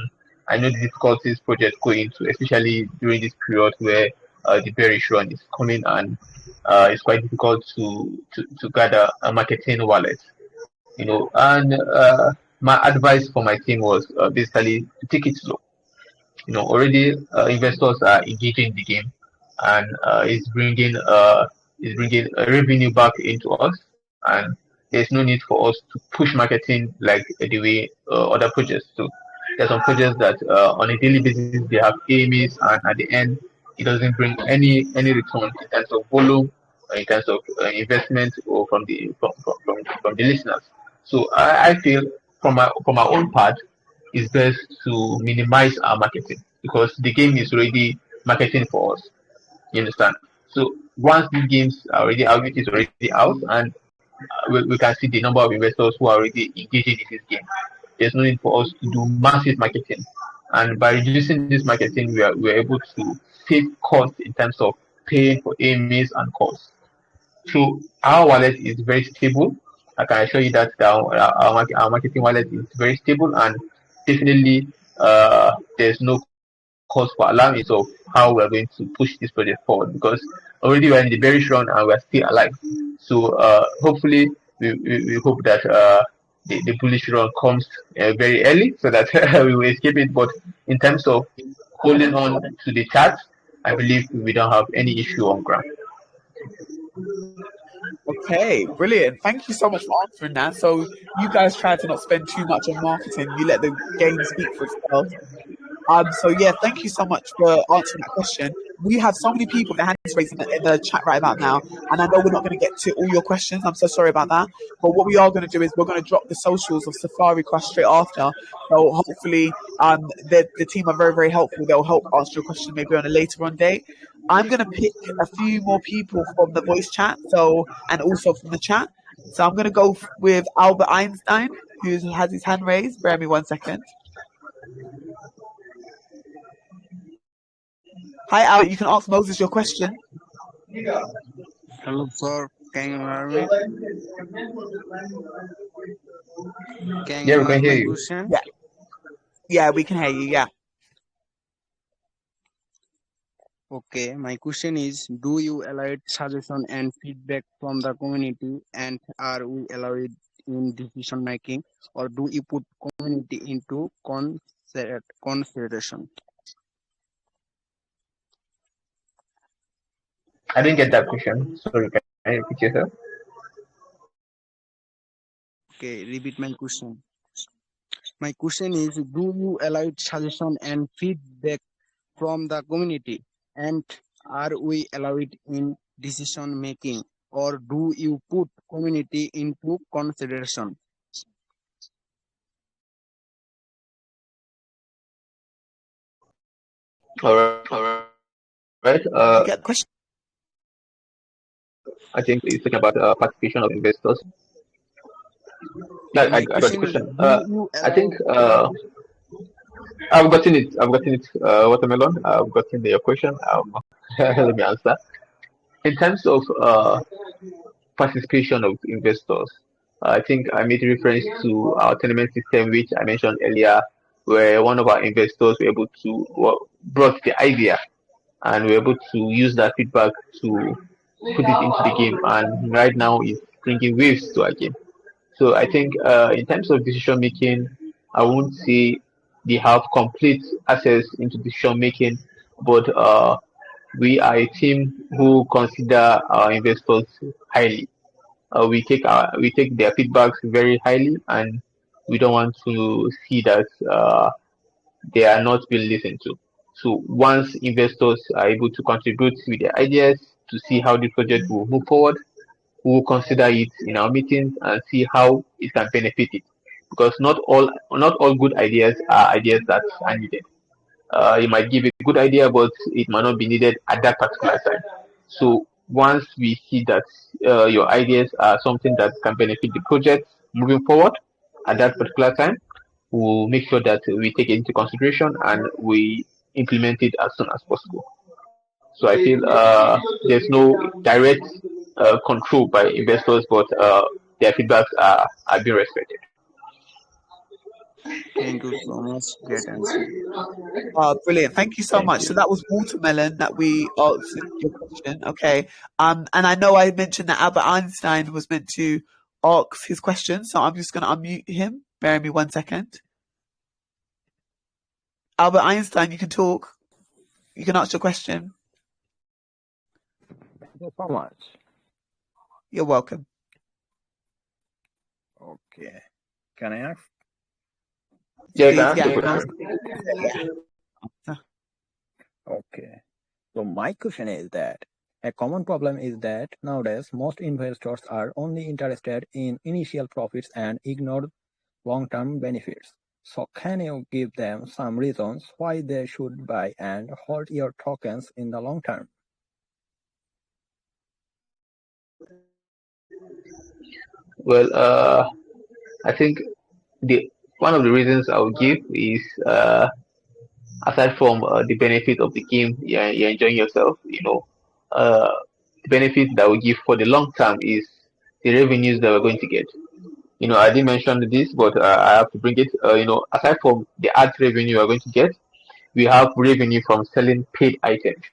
I know the difficulties projects go into, especially during this period where the bearish run is coming, and it's quite difficult to gather a marketing wallet. And my advice for my team was basically to take it slow. Already investors are engaging in the game, and it's bringing a revenue back into us, and there's no need for us to push marketing like the way other projects do. There's some projects that on a daily basis they have AMAs, and at the end it doesn't bring any return in terms of volume, in terms of investment, or from the listeners. So I feel from my own part, it's best to minimize our marketing because the game is already marketing for us. You understand? So once these games are already out, it is already out, and we can see the number of investors who are already engaging in this game. There's no need for us to do massive marketing, and by reducing this marketing, we are able to save costs in terms of paying for AMAs and costs. So our wallet is very stable. I can assure you that our marketing wallet is very stable, and definitely there's no cause for alarm of how we're going to push this project forward because already we're in the bearish run and we're still alive. So hopefully we hope that the bullish run comes very early so that we will escape it. But in terms of holding on to the chart, I believe we don't have any issue on ground. Okay, brilliant. Thank you so much for answering that. So you guys try to not spend too much on marketing. You let the game speak for itself. So yeah, thank you so much for answering that question. we have so many people with their hands raised in the chat right about now, and I know we're not going to get to all your questions. I'm so sorry about that. But what we are going to do is we're going to drop the socials of SafariCrush straight after. So hopefully, the team are very, very helpful. They'll help answer your question maybe on a later on date. I'm going to pick a few more people from the voice chat, and also from the chat. So I'm going to go with Albert Einstein, who has his hand raised. Bear me 1 second. Hi, Albert. You can ask Moses your question. Hello, sir. Can you hear me? Can Yeah, you we can hear hear my you. question? Yeah, we can hear you. Yeah. Okay, my question is, do you allow suggestion and feedback from the community, and are we allowed in decision making, or do you put community into consideration? I didn't get that question. Sorry, can you repeat yourself? Okay, repeat my question. My question is, do you allow suggestion and feedback from the community, and are we allowed in decision making, or do you put community into consideration? All right. You get the question? I think it's talking about participation of investors. Yeah, My I got the question is, question. do you I think allow I've gotten it. Watermelon. I've gotten your question. Let me answer. In terms of participation of investors, I think I made reference to our tournament system, which I mentioned earlier, where one of our investors were able to brought the idea, and we're able to use that feedback to put it into the game, and right now it's bringing waves to our game. So I think in terms of decision making, I won't say they have complete access into decision making, but we are a team who consider our investors highly. We take their feedbacks very highly, and we don't want to see that they are not being listened to. So once investors are able to contribute with their ideas to see how the project will move forward, we will consider it in our meetings and see how it can benefit it. Because not all good ideas are ideas that are needed. You might give a good idea, but it might not be needed at that particular time. So once we see that your ideas are something that can benefit the project moving forward at that particular time, we'll make sure that we take it into consideration and we implement it as soon as possible. So I feel there's no direct control by investors, but their feedbacks are being respected. Thank you so much. Great answer. Brilliant. Thank you so Thank much. you. So that was Watermelon that we answered your question. Okay. And I know I mentioned that Albert Einstein was meant to ask his question, so I'm just going to unmute him. Bear me 1 second. Albert Einstein, you can talk. You can ask your question. Thank you so much. You're welcome. Okay. Can I ask? Yeah, you Please, can ask yeah, your you can question. ask. Okay. So my question is that a common problem is that nowadays most investors are only interested in initial profits and ignore long-term benefits. So can you give them some reasons why they should buy and hold your tokens in the long term? Well, I think the one of the reasons I would give is aside from the benefit of the game, you're enjoying yourself. The benefit that we give for the long term is the revenues that we're going to get. I didn't mention this, but I have to bring it. Aside from the ad revenue we're going to get, we have revenue from selling paid items.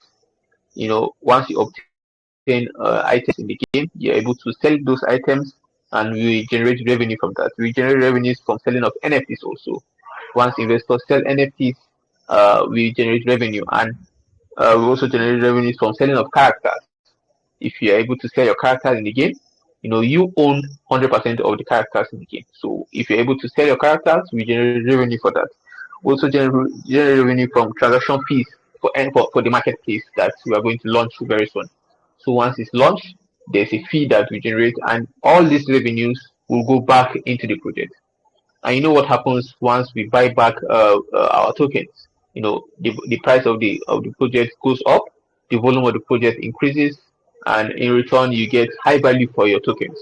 Once you obtain items in the game, you're able to sell those items, and we generate revenue from that. We generate revenues from selling of NFTs also. Once investors sell NFTs, we generate revenue, and we also generate revenues from selling of characters. If you're able to sell your characters in the game, you own 100% of the characters in the game. So if you're able to sell your characters, we generate revenue for that. We also generate revenue from transaction fees for the marketplace that we are going to launch very soon. So once it's launched, there's a fee that we generate, and all these revenues will go back into the project. And you know what happens once we buy back our tokens? The price of the project goes up, the volume of the project increases, and in return you get high value for your tokens.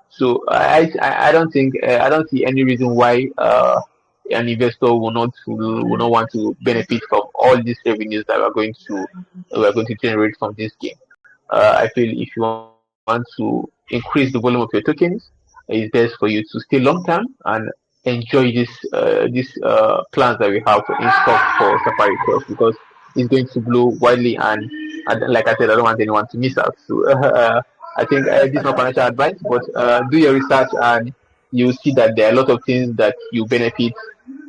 So I don't think I don't see any reason why an investor will not want to benefit from all these revenues that we are going to generate from this game. I feel if you want to increase the volume of your tokens, it's best for you to stay long term and enjoy these plans that we have in stock for Safari Cross, because it's going to blow widely, and like I said, I don't want anyone to miss out. So I think this is not financial advice, but do your research and you'll see that there are a lot of things that you benefit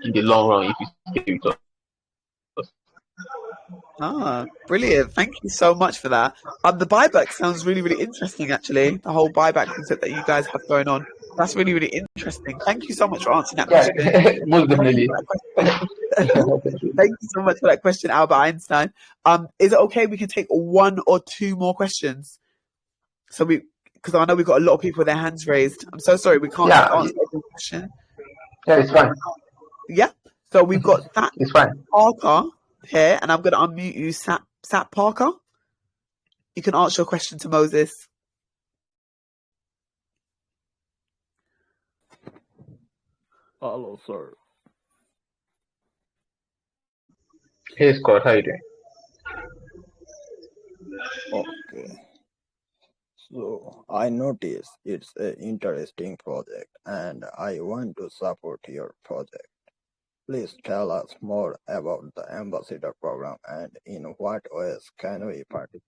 in the long run if you stay with us. Brilliant. Thank you so much for that. The buyback sounds really, really interesting, actually. The whole buyback concept that you guys have going on. That's really, really interesting. Thank you so much for answering that question. Most definitely. Thank you so much for that question, Albert Einstein. Is it okay we can take one or two more questions? Because I know we've got a lot of people with their hands raised. I'm so sorry, we can't answer every question. Yeah, it's fine. Yeah. So we've got that It's fine. Parker here, and I'm going to unmute you, Sat Parker. You can answer your question to Moses. Hello, sir. Hey Scott, how you doing? Okay. So I notice it's an interesting project and I want to support your project. Please tell us more about the ambassador program and in what ways can we participate?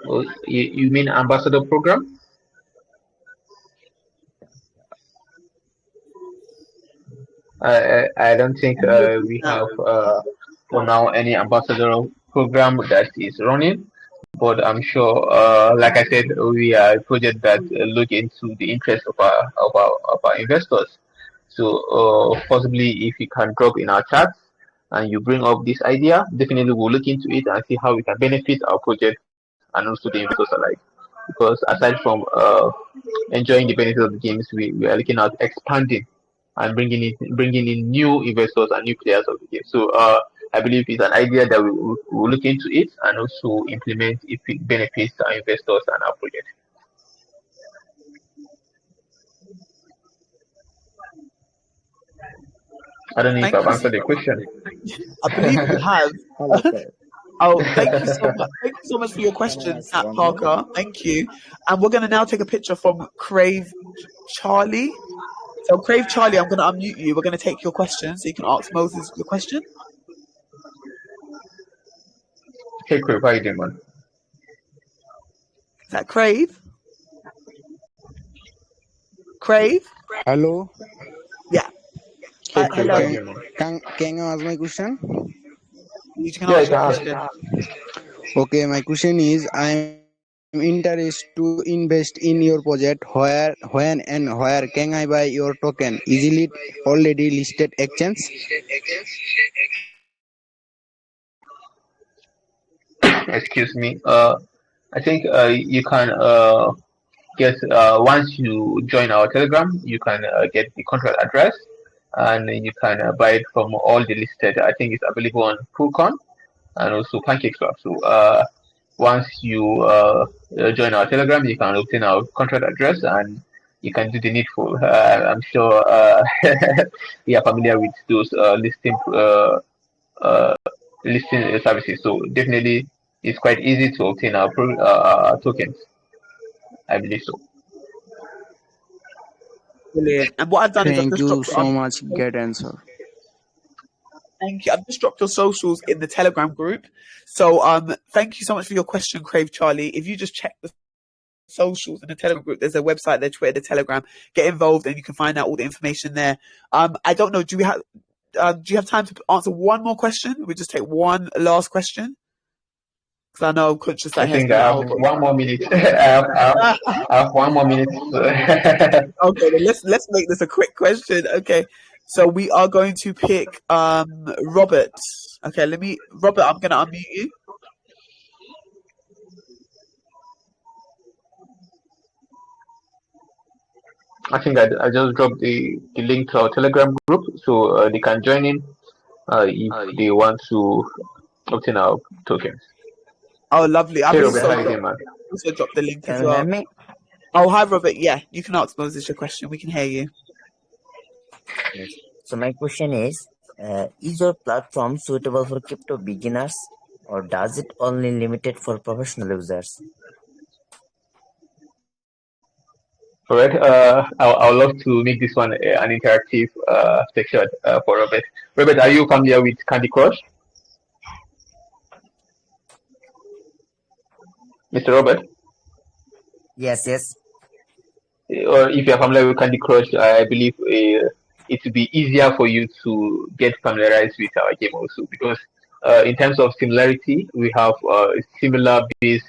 Oh, you mean ambassador program? I don't think we have for now any ambassador program that is running, but I'm sure, like I said, we are a project that look into the interest of our investors. So possibly if you can drop in our chat and you bring up this idea, definitely we'll look into it and see how we can benefit our project and also the investors alike. Because aside from enjoying the benefits of the games, we are looking at expanding and bringing in new investors and new players of the game. So I believe it's an idea that we will look into it and also implement if it benefits our investors and our project. I don't know if I've answered the question. I believe you have. Hello, sir. Oh, thank you so much. Thank you so much for your question, Sat Parker. Thank you. And we're going to now take a picture from Crave Charlie. So, Crave Charlie, I'm going to unmute you. We're going to take your question so you can ask Moses your question. Hey, Crave, how you doing, man? Is that Crave? Crave? Hello. Yeah. Hey, Crave, hello. how you doing, man? Can you ask my question? You can ask your question. Okay, my question is I'm interested to invest in your project. Where, when, and where can I buy your token? Is it already listed exchange? Excuse me. I think you can get once you join our Telegram, you can get the contract address, and you can buy it from all the listed. I think it's available on Procon and also PancakeSwap. So once you join our Telegram, you can obtain our contract address and you can do the needful. I'm sure you are familiar with those listing services. So definitely, it's quite easy to obtain our tokens. I believe so. Brilliant. And what I've done is I've Thank just you dropped so much. Get answer. Thank you. I've just dropped your socials in the Telegram group. So thank you so much for your question, Crave Charlie. If you just check the socials in the Telegram group, there's a website there, Twitter, the Telegram. Get involved and you can find out all the information there. I don't know, do you have time to answer one more question? We just take one last question. Because I know I'm conscious that I think I have 1 more minute. I have 1 more minute. Okay, then let's make this a quick question. Okay, So we are going to pick Robert. Okay, Robert, I'm gonna unmute you. I think I just dropped the link to our Telegram group, so they can join in if they want to obtain our tokens. Oh, lovely. I've Hey Robert, how you also doing, man? dropped the link as Can you hear well. me? Oh, hi, Robert. Yeah, you can ask Moses your question. We can hear you. Yes. So my question is your platform suitable for crypto beginners or does it only limited for professional users? All right. I would love to make this one an interactive section for Robert. Robert, are you familiar with Candy Crush? Mr. Robert? Yes. Or if you're familiar with Candy Crush, I believe it would be easier for you to get familiarized with our game also because in terms of similarity, we have a similar base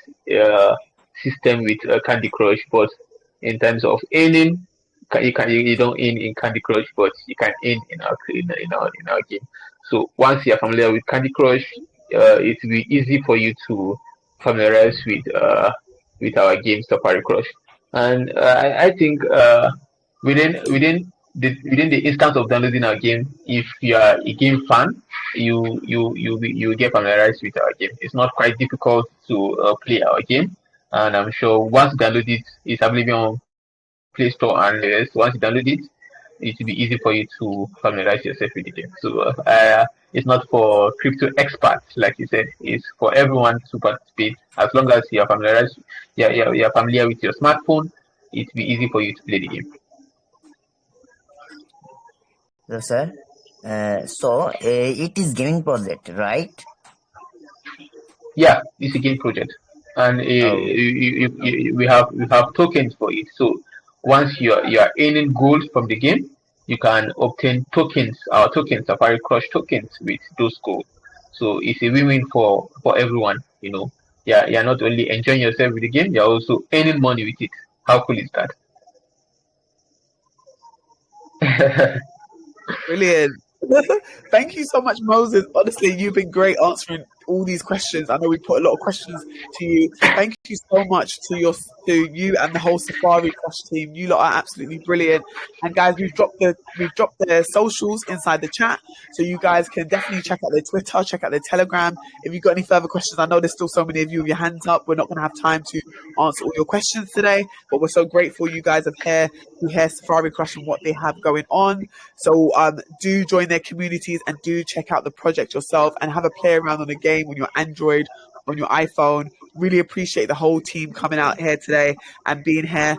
system with Candy Crush, but in terms of earning, you don't earn in Candy Crush, but you can earn in our game. So once you're familiar with Candy Crush, it will be easy for you to familiarize with our game SafariCrush. And I think within the instance of downloading our game, if you are a game fan, you get familiarized with our game. It's not quite difficult to play our game, and I'm sure once you download it, it's available on Play Store and once you download it, it will be easy for you to familiarize yourself with the game. So it's not for crypto experts, like you said. It's for everyone to participate. As long as you are familiarized, you're familiar with your smartphone, it will be easy for you to play the game. So sir, it is gaming project, right? Yeah, it's a game project, and Oh, we have tokens for it. So once you are earning gold from the game, you can obtain tokens, our tokens, Safari Crush tokens with those gold. So it's a win-win for everyone. Yeah, you're not only enjoying yourself with the game, you're also earning money with it. How cool is that? Brilliant. Thank you so much, Moses. Honestly, you've been great answering all these questions. I know we put a lot of questions to you. Thank you so much to you and the whole Safari Crush team. You lot are absolutely brilliant. And guys, we've dropped their socials inside the chat, so you guys can definitely check out their Twitter, check out their Telegram. If you've got any further questions, I know there's still so many of you with your hands up. We're not going to have time to answer all your questions today, but we're so grateful you guys are here to hear Safari Crush and what they have going on. So do join their communities and do check out the project yourself and have a play around on the game on your Android, on your iPhone. Really appreciate the whole team coming out here today and being here.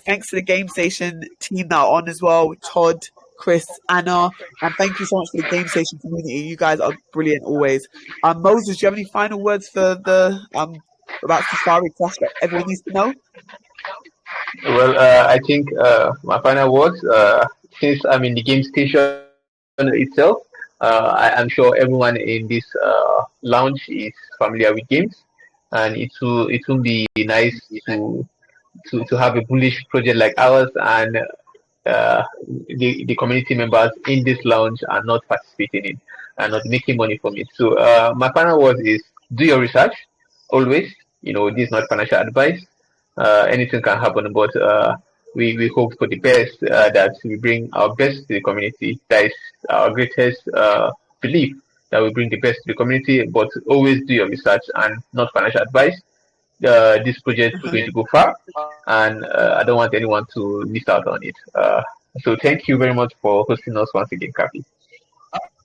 Thanks to the GameStation team that are on as well, Todd, Chris, Anna, and thank you so much for the GameStation community. You guys are brilliant always. Moses, do you have any final words for the about Safari Crush that everyone needs to know? Well, I think my final words, since I'm in the game station itself, I'm sure everyone in this lounge is familiar with games, and it will be nice to have a bullish project like ours, and the community members in this lounge are not participating in and not making money from it. So my final words is do your research always. This is not financial advice. Anything can happen, but we hope for the best, that we bring our best to the community. That is our greatest belief, that we bring the best to the community, but always do your research and not financial advice. This project is going to go far, and I don't want anyone to miss out on it. So thank you very much for hosting us once again, Kapi.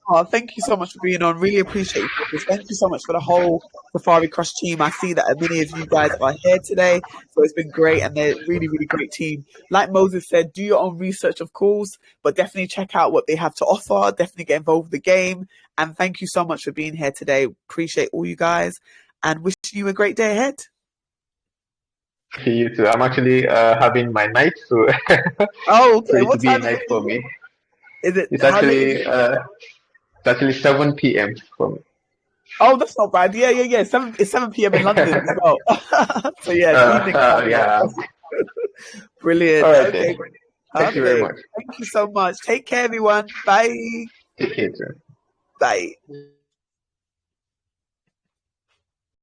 Oh, thank you so much for being on. Really appreciate it. Thank you so much for the whole Safari Crush team. I see that many of you guys are here today, so it's been great, and they're really, really great team. Like Moses said, do your own research, of course, but definitely check out what they have to offer. Definitely get involved with the game, and thank you so much for being here today. Appreciate all you guys, and wishing you a great day ahead. You too. I'm actually having my night, so Oh, okay. so it What will be a time night for me. is it? It's How late is actually it? it's actually 7 p.m. for me. Oh, that's not bad. Yeah. It's 7 p.m. in London as well. So yeah, it's evening time. Yeah. Brilliant. All right Okay. then. Thank you very Perfect. much. Thank you so much. Take care, everyone. Bye. Take care, sir. Bye.